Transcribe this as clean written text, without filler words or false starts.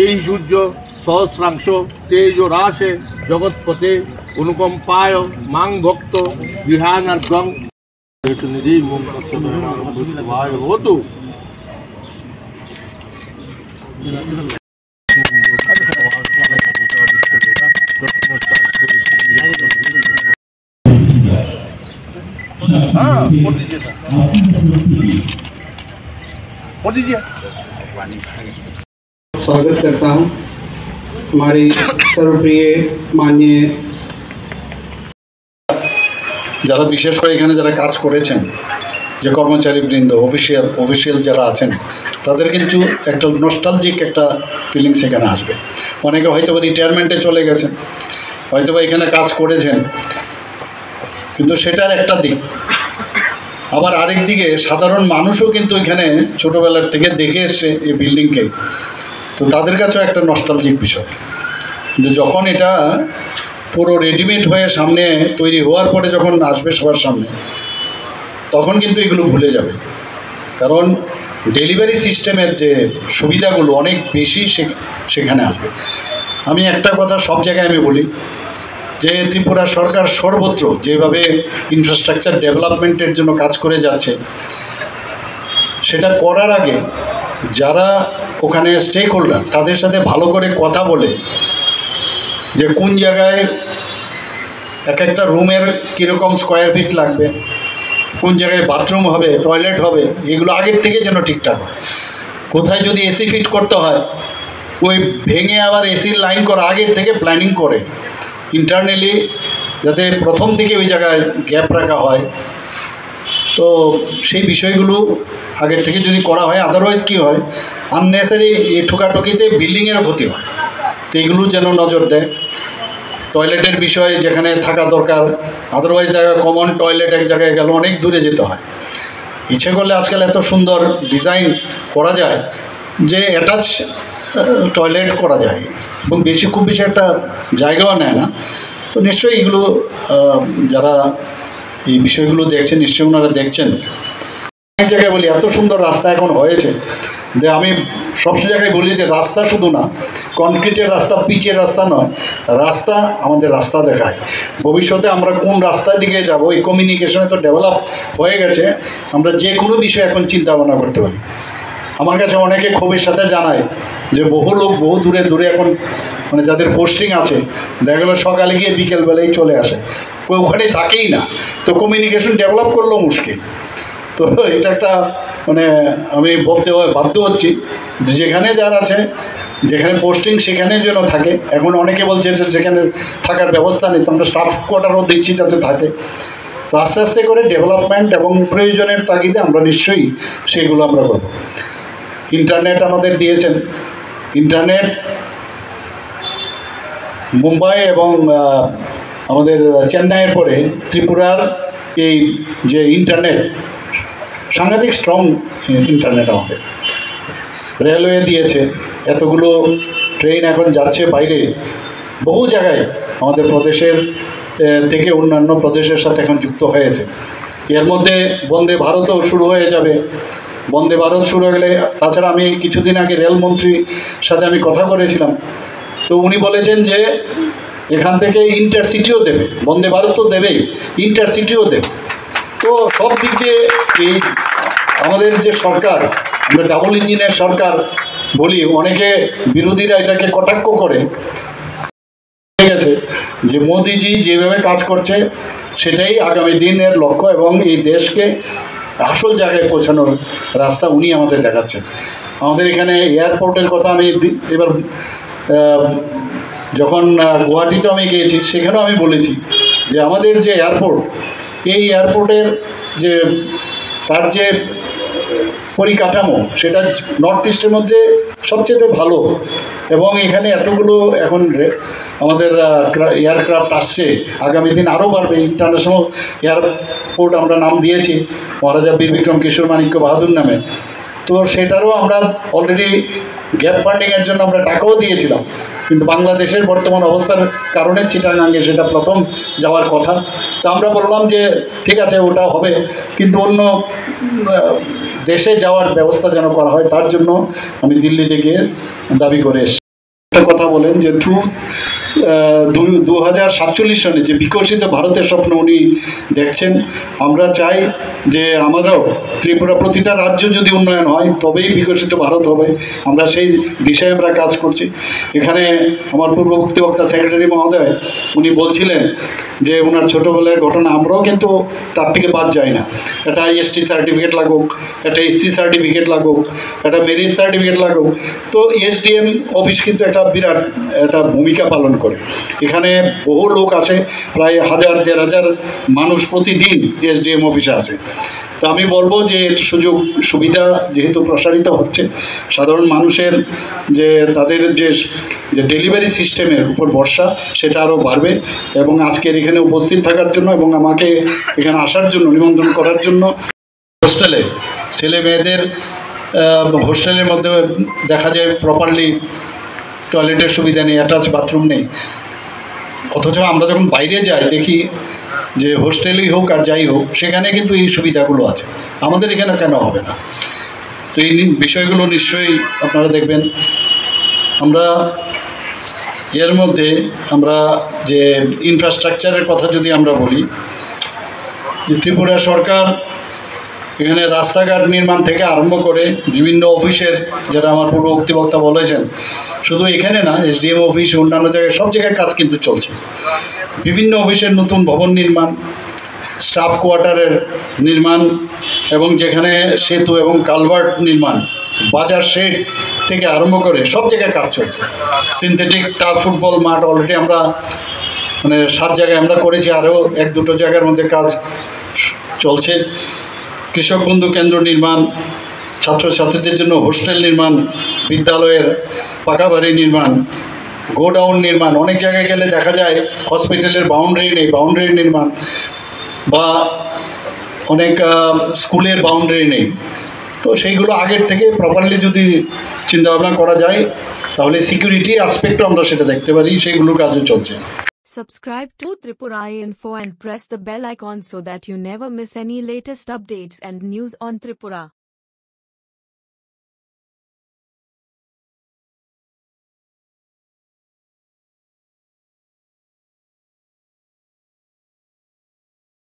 এই সূর্য সহস্রাংশ তেজ রাশে জগৎপথে অনুকম্পায় মাং ভক্ত গৃহানার্গং নিধি মোম হতু। स्वागत करता हूं हमारी सर्वप्रिय माननीय যারা বিশেষ করে এখানে যারা কাজ করেছেন যে কর্মচারীবৃন্দ অফিসিয়াল যারা আছেন তাদের কিন্তু একটা নস্টালজিক একটা ফিলিংস এখানে আসবে। অনেকে হয়তো রিটায়ারমেন্টে চলে গেছেন, হয়তো এখানে কাজ করেছেন, কিন্তু সেটার একটা দিক। আবার আরেক দিকে সাধারণ মানুষও কিন্তু এখানে ছোটোবেলার থেকে দেখে এসছে এই বিল্ডিংকে, তো তাদের কাছেও একটা নস্টালজিক বিষয়। কিন্তু যখন এটা পুরো রেডিমেড হয়ে সামনে তৈরি হওয়ার পরে যখন আসবে সবার সামনে, তখন কিন্তু এগুলো ভুলে যাবে। কারণ ডেলিভারি সিস্টেমের যে সুবিধাগুলো অনেক বেশি সেখানে আসবে। আমি একটা কথা সব জায়গায় আমি বলি যে ত্রিপুরা সরকার সর্বত্র যেভাবে ইনফ্রাস্ট্রাকচার ডেভেলপমেন্টের জন্য কাজ করে যাচ্ছে, সেটা করার আগে যারা ওখানে স্টেক হোল্ডার তাদের সাথে ভালো করে কথা বলে যে কোন জায়গায় এক একটা রুমের কীরকম স্কোয়ার ফিট লাগবে, কোন জায়গায় বাথরুম হবে, টয়লেট হবে, এগুলো আগের থেকে যেন ঠিকঠাক হয়। কোথায় যদি এসি ফিট করতে হয়, ওই ভেঙে আবার এসির লাইন করা আগের থেকে প্ল্যানিং করে ইন্টারনালি, যাতে প্রথম থেকে ওই জায়গায় গ্যাপ রাখা হয়। তো সেই বিষয়গুলো আগের থেকে যদি করা হয়, আদারওয়াইজ কী হয়, আননেসারি এই ঠোকাঠুকিতে বিল্ডিংয়েরও ক্ষতি হয়। তো এইগুলো যেন নজর দেয়। টয়লেটের বিষয়ে যেখানে থাকা দরকার, আদারওয়াইজ দেখা কমন টয়লেট এক জায়গায় গেল অনেক দূরে যেতে হয়। ইচ্ছে করলে আজকাল এত সুন্দর ডিজাইন করা যায় যে অ্যাটাচ টয়লেট করা যায় এবং খুব বেশি একটা জায়গাও নেয় না। তো নিশ্চয়ই এগুলো যারা এই বিষয়গুলো দেখছেন, নিশ্চয়ই ওনারা দেখছেন। অনেক জায়গায় বলি এত সুন্দর রাস্তা এখন হয়েছে যে আমি সব জায়গায় বলি যে রাস্তা শুধু না কনক্রিটের রাস্তা, পিচের রাস্তা নয়, রাস্তা আমাদের রাস্তা দেখায়। ভবিষ্যতে আমরা কোন রাস্তার দিকে যাব, এই কমিউনিকেশনে তো ডেভেলপ হয়ে গেছে, আমরা যে কোনো বিষয়ে এখন চিন্তা ভাবনা করতে পারি। আমার কাছে অনেকে ক্ষোভের সাথে জানায় যে বহু লোক বহু দূরে দূরে এখন মানে যাদের পোস্টিং আছে, দেখা গেলো সকালে গিয়ে বিকেলবেলায় চলে আসে, ওখানে থাকেই না। তো কমিউনিকেশন ডেভেলপ করলেও মুশকিল। তো এটা একটা মানে আমি বলতে বাধ্য হচ্ছি, যেখানে যার আছে, যেখানে পোস্টিং সেখানে যেন থাকে। এখন অনেকে বলছে যে সেখানে থাকার ব্যবস্থা নেই, তো আমরা স্টাফ কোয়ার্টারও দিচ্ছি যাতে থাকে। তো আস্তে আস্তে করে ডেভেলপমেন্ট এবং প্রয়োজনের তাগিদে আমরা নিশ্চয়ই সেগুলো আমরা করব। ইন্টারনেট আমাদের দিয়েছেন, ইন্টারনেট মুম্বাই এবং আমাদের চেন্নাইয়ের পরে ত্রিপুরার এই যে ইন্টারনেট সাংঘাতিক স্ট্রং ইন্টারনেট আমাদের। রেলওয়ে দিয়েছে, এতগুলো ট্রেন এখন যাচ্ছে বাইরে বহু জায়গায় আমাদের প্রদেশের থেকে অন্যান্য প্রদেশের সাথে এখন যুক্ত হয়েছে। এর মধ্যে বন্দে ভারতও শুরু হয়ে যাবে। বন্দে ভারত শুরু হয়ে গেলে, তাছাড়া আমি কিছুদিন আগে রেলমন্ত্রীর সাথে আমি কথা করেছিলাম, তো উনি বলেছেন যে এখান থেকে ইন্টারসিটিও দেবে, বন্দে ভারত তো দেবেই, ইন্টারসিটিও দেবে। তো সব দিক দিয়ে এই আমাদের যে সরকার, আমরা ডাবল ইঞ্জিনের সরকার বলি, অনেকে বিরোধীরা এটাকে কটাক্ষ করে গেছে যে মোদিজি যেভাবে কাজ করছে সেটাই আগামী দিনের লক্ষ্য এবং এই দেশকে আসল জায়গায় পৌঁছানোর রাস্তা উনি আমাদের দেখাচ্ছেন। আমাদের এখানে এয়ারপোর্টের কথা আমি এবার যখন গুয়াহাটিতে আমি গিয়েছি, সেখানেও আমি বলেছি যে আমাদের যে এয়ারপোর্ট, এই এয়ারপোর্টের যে তার যে পরিকাঠামো, সেটা নর্থ ইস্টের মধ্যে সবচেয়ে ভালো। এবং এখানে এতগুলো এখন আমাদের এয়ারক্রাফট আসছে, আগামী দিন আরও বাড়বে। ইন্টারন্যাশনাল এয়ারপোর্ট আমরা নাম দিয়েছি মহারাজা বীর বিক্রম কিশোর মাণিক্য বাহাদুর নামে। তো সেটারও আমরা অলরেডি গ্যাপ ফান্ডিংয়ের জন্য আমরা টাকাও দিয়েছিলাম, কিন্তু বাংলাদেশের বর্তমান অবস্থার কারণে চিটাগাঙ্গে সেটা প্রথম যাওয়ার কথা। তো আমরা বললাম যে ঠিক আছে ওটা হবে, কিন্তু অন্য দেশে যাওয়ার ব্যবস্থা যেন করা হয়, তার জন্য আমি দিল্লিতে গিয়ে দাবি করে এসেছি। একটা কথা বলেন যে 2047 সনে যে বিকশিত ভারতের স্বপ্ন উনি দেখছেন, আমরা চাই যে আমরাও ত্রিপুরা প্রতিটা রাজ্য যদি উন্নয়ন হয় তবেই বিকশিত ভারত হবে। আমরা সেই দিশায় আমরা কাজ করছি। এখানে আমার পূর্ববর্তী বক্তা সেক্রেটারি মহোদয় উনি বলছিলেন যে ওনার ছোটোবেলার ঘটনা, আমরাও কিন্তু তার থেকে বাদ যাই না। একটা IST সার্টিফিকেট লাগুক, একটা SC সার্টিফিকেট লাগুক, একটা মেরিট সার্টিফিকেট লাগুক, তো SDM অফিস কিন্তু একটা বিরাট একটা ভূমিকা পালন করে। এখানে বহু লোক আসে, প্রায় 1000-1500 মানুষ প্রতিদিন SDM অফিসে আসে। তো আমি বলবো যে সুযোগ সুবিধা যেহেতু প্রসারিত হচ্ছে, সাধারণ মানুষের যে তাদের যে ডেলিভারি সিস্টেমের উপর ভরসা সেটা আরও বাড়বে। এবং আজকের এখানে উপস্থিত থাকার জন্য এবং আমাকে এখানে আসার জন্য নিমন্ত্রণ করার জন্য, হোস্টেলে ছেলে মেয়েদের হোস্টেলের মধ্যে দেখা যায় প্রপারলি টয়লেটের সুবিধা নেই, অ্যাটাচ বাথরুম নেই, অথচ আমরা যখন বাইরে যাই দেখি যে হোস্টেলেই হোক আর যাই হোক সেখানে কিন্তু এই সুবিধাগুলো আছে, আমাদের এখানে কেন হবে না? তো এই বিষয়গুলো নিশ্চয়ই আপনারা দেখবেন। আমরা এর মধ্যে আমরা যে ইনফ্রাস্ট্রাকচারের কথা যদি আমরা বলি, ত্রিপুরা সরকার এখানে রাস্তাঘাট নির্মাণ থেকে আরম্ভ করে বিভিন্ন অফিসের, যেটা আমার পূর্ববর্তী বক্তা বলেছেন, শুধু এখানে না, SDM অফিস অন্যান্য জায়গায় সব জায়গায় কাজ কিন্তু চলছে। বিভিন্ন অফিসের নতুন ভবন নির্মাণ, স্টাফ কোয়ার্টারের নির্মাণ, এবং যেখানে সেতু এবং কালভার্ট নির্মাণ, বাজার শেড থেকে আরম্ভ করে সব জায়গায় কাজ চলছে। সিনথেটিক টার্ফ ফুটবল মাঠ অলরেডি আমরা 7 জায়গায় আমরা করেছি, আরও 1-2 জায়গার মধ্যে কাজ চলছে। কৃষক বন্ধু কেন্দ্র নির্মাণ, ছাত্রছাত্রীদের জন্য হোস্টেল নির্মাণ, বিদ্যালয়ের পাকা বাড়ি নির্মাণ, গোডাউন নির্মাণ। অনেক জায়গায় গেলে দেখা যায় হসপিটালের বাউন্ডারি নেই, বাউন্ডারি নির্মাণ, বা অনেক স্কুলের বাউন্ডারি নেই। তো সেইগুলো আগের থেকে প্রপারলি যদি চিন্তাভাবনা করা যায় তাহলে সিকিউরিটি অ্যাসপেক্টও আমরা সেটা দেখতে পারি, সেইগুলো কাজও চলছে। Subscribe to Tripura Info and press the bell icon so that you never miss any latest updates and news on Tripura.